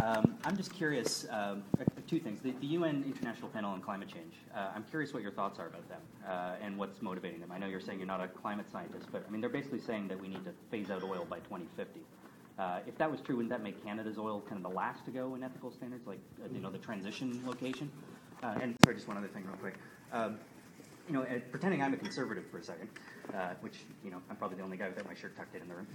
I'm just curious, two things. The UN International Panel on Climate Change, I'm curious what your thoughts are about them and what's motivating them. I know you're saying you're not a climate scientist, but I mean, they're basically saying that we need to phase out oil by 2050. If that was true, wouldn't that make Canada's oil kind of the last to go in ethical standards, like, the transition location? And sorry, just one other thing real quick. Pretending I'm a conservative for a second, which, I'm probably the only guy without my shirt tucked in the room.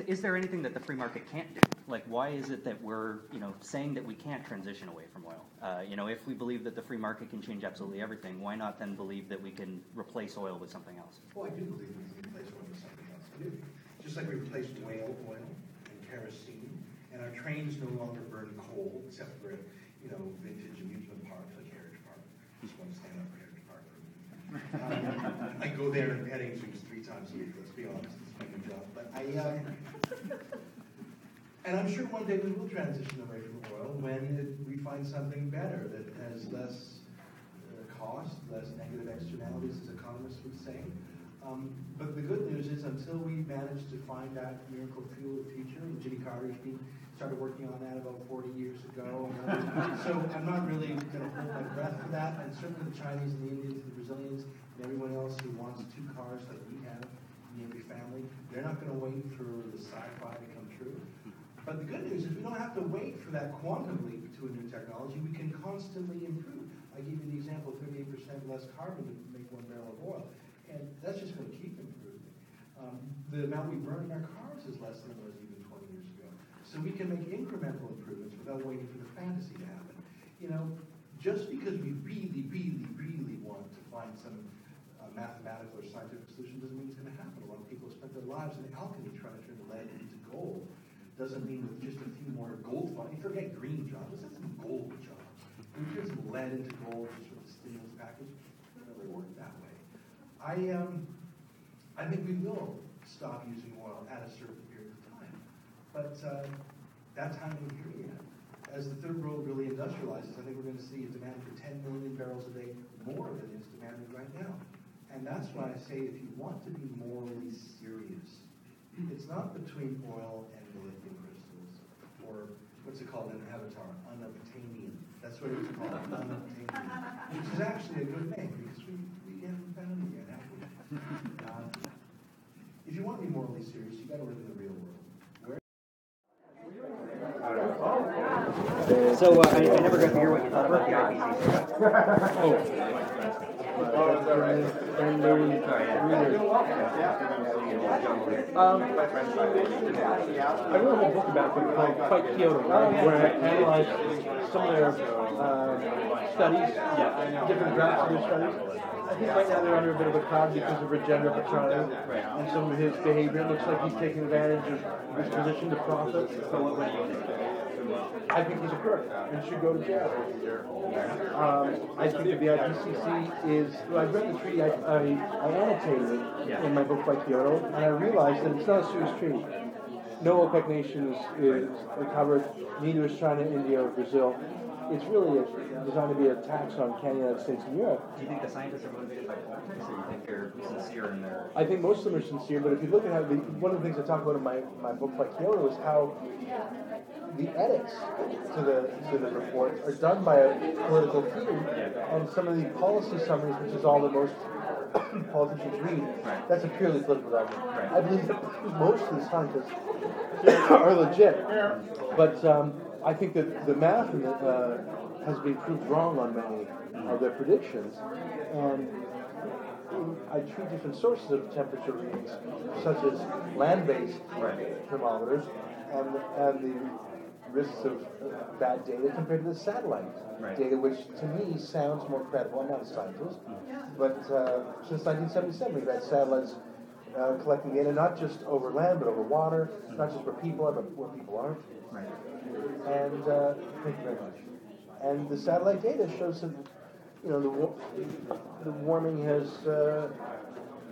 Is there anything that the free market can't do? Like, why is it that we're, saying that we can't transition away from oil? If we believe that the free market can change absolutely everything, why not then believe that we can replace oil with something else? Well, I do believe we can replace oil with something else. I do. Just like we replaced whale oil and kerosene, and our trains no longer burn coal, except for, vintage amusement parks like Heritage Park. Just want to stand up for Heritage Park. I go there in petting zoos 3 times a week, let's be honest, it's my new job. But and I'm sure one day we will transition away from oil when we find something better that has less cost, less negative externalities, as economists would say. But the good news is until we manage to find that miracle fuel of the future, and Jimmy Carter's started working on that about 40 years ago. So I'm not really going to hold my breath for that. And certainly the Chinese and the Indians and the Brazilians and everyone else who wants 2 cars like we have, me and my family, they're not going to wait for the sci-fi to come true. But the good news is we don't have to wait for that quantum leap to a new technology. We can constantly improve. I gave you the example of 38% less carbon to make 1 barrel of oil. And that's just going to keep improving. The amount we burn in our cars is less than it was even 20 years ago. So we can make incremental improvements without waiting for the fantasy to happen. Just because we really, really, really want to find some mathematical or scientific solution doesn't mean it's going to happen. A lot of people have spent their lives in alchemy trying to turn lead into gold. Doesn't mean with just a few more gold funds. Forget green jobs. Let's have some gold jobs. We turn some lead into gold just with a stimulus package. It doesn't really work that way. I think we will stop using oil at a certain period of time. But that time isn't here yet. As the third world really industrializes, I think we're going to see a demand for 10 million barrels a day more than is demanded right now. And that's why I say if you want to be morally serious, it's not between oil and lithium crystals, or what's it called in Avatar, unobtainium. That's what it's called, unobtainium, which is actually a good name because we haven't found it yet, have we? If you want to be morally serious, you got to live in the real world. So I never got to hear what you thought about the IPCC. I wrote a whole book about them called Fight Kyoto, where I analyzed some of their studies, different drafts of their studies. I think right now they're under a bit of a cloud because of Rajendra Pachauri and some of his behavior. It looks like he's taking advantage of his position to profit. I think he's a crook and should go to jail. I think that the IPCC is, I read the treaty, I annotated it in my book by Kyoto, and I realized that it's not a serious treaty. No OPEC nation is covered, neither is China, India, or Brazil. It's really designed to be a tax on Canada, United States, and Europe. Do you think the scientists are motivated by politics, or do you think they're sincere in their... I think most of them are sincere, but if you look at how, one of the things I talk about in my book by Kyoto is how the edits to the reports are done by a political team, and some of the policy summaries, which is all that most politicians read, that's a purely political document. I believe that most of the scientists are legit, but I think that the math has been proved wrong on many of their predictions, and I treat different sources of temperature readings, such as land-based thermometers, and the risks of bad data compared to the satellite data, which to me sounds more credible. I'm not a scientist, but since 1977 we've had satellites collecting data not just over land but over water, not just where people are but where people aren't. And thank you very much. And the satellite data shows that the warming has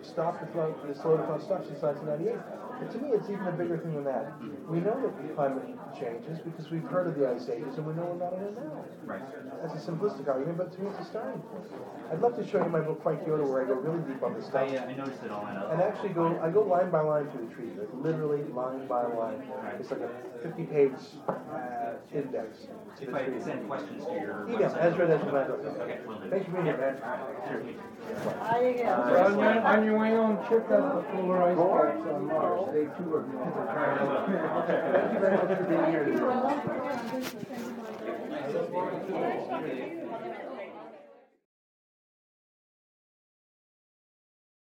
stopped, the slow decline stopped since 1998. And to me, it's even a bigger thing than that. We know that climate changes because we've heard of the ice ages and we know we're not in it now. Right. That's a simplistic argument, but to me, it's a starting point. I'd love to show you my book, Quite Kyoto, where I go really deep on this stuff. I noticed it all in And actually I go line by line through the treaty, like literally line by line. It's like a 50-page index to If the I treaty. send questions to your Email, website. Ezra@Incremental. Okay, will do. Thanks for being here, man. On your way home, check out the polar ice caps on Mars. They too are going to try to look. Thank you very much for being here today. Thank you.